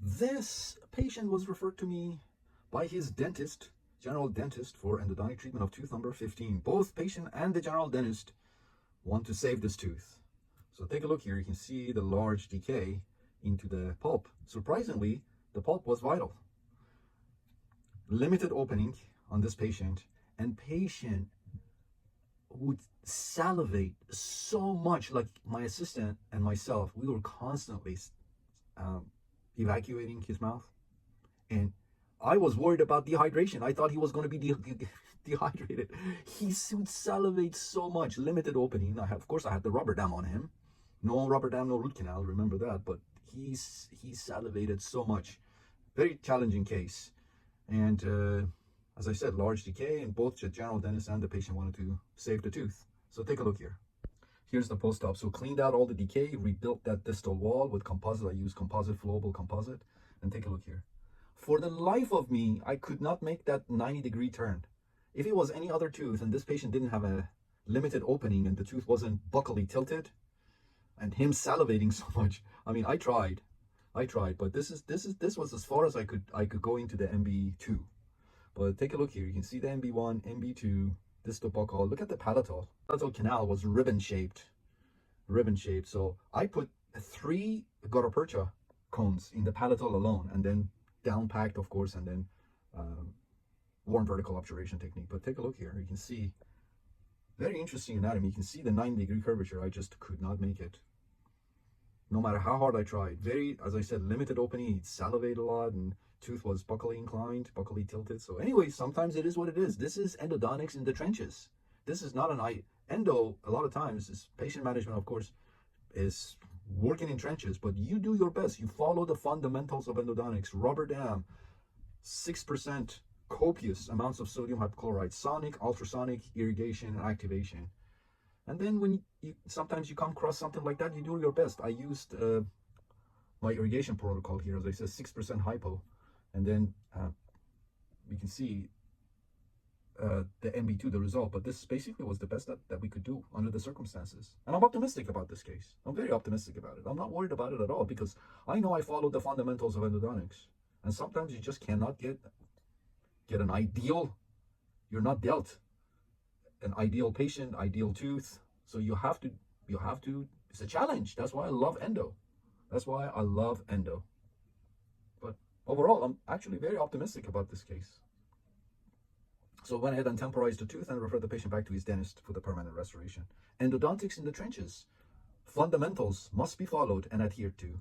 This patient was referred to me by his dentist, general dentist, for endodontic treatment of tooth number 15. Both patient and the general dentist want to save this tooth. So take a look here. You can see the large decay into the pulp. Surprisingly, the pulp was vital. Limited opening on this patient, and patient would salivate so much. Like my assistant and myself, we were constantly evacuating his mouth, and I was worried about dehydration. I thought he was going to be dehydrated. He would salivate so much. Limited opening. Of course, I had the rubber dam on him. No rubber dam, no root canal. Remember that. But he salivated so much. Very challenging case. And as I said, large decay, and both the general dentist and the patient wanted to save the tooth. So take a look here. Here's the post-op. So cleaned out all the decay, rebuilt that distal wall with composite. I used composite, flowable composite. And take a look here. For the life of me, I could not make that 90-degree turn. If it was any other tooth and this patient didn't have a limited opening and the tooth wasn't buccally tilted and him salivating so much, I mean, I tried, but this was as far as I could go into the MB2. But take a look here. You can see the MB1, MB2, distal buccal. Look at the palatal. Palatal canal was ribbon shaped. So I put 3 gutta percha cones in the palatal alone, and then down packed, of course, and then warm vertical obturation technique. But take a look here. You can see very interesting anatomy. You can see the 90-degree curvature. I just could not make it, no matter how hard I tried. Very, as I said, limited opening. He'd salivate a lot, and tooth was buccally inclined, buccally tilted. So anyway, sometimes it is what it is. This is endodontics in the trenches. This is not an endo. A lot of times, is patient management, of course, is working in trenches, but you do your best. You follow the fundamentals of endodontics. Rubber dam, 6% copious amounts of sodium hypochlorite, sonic, ultrasonic irrigation and activation. And then when sometimes you come across something like that, you do your best. I used my irrigation protocol here, as I said, 6% hypo. And then you can see the MB2, the result. But this basically was the best that we could do under the circumstances. And I'm optimistic about this case. I'm very optimistic about it. I'm not worried about it at all, because I know I followed the fundamentals of endodontics. And sometimes you just cannot get an ideal. You're not dealt an ideal patient, ideal tooth. So you have to, it's a challenge. That's why I love endo. But overall, I'm actually very optimistic about this case. So went ahead and temporized the tooth and referred the patient back to his dentist for the permanent restoration. Endodontics in the trenches. Fundamentals must be followed and adhered to.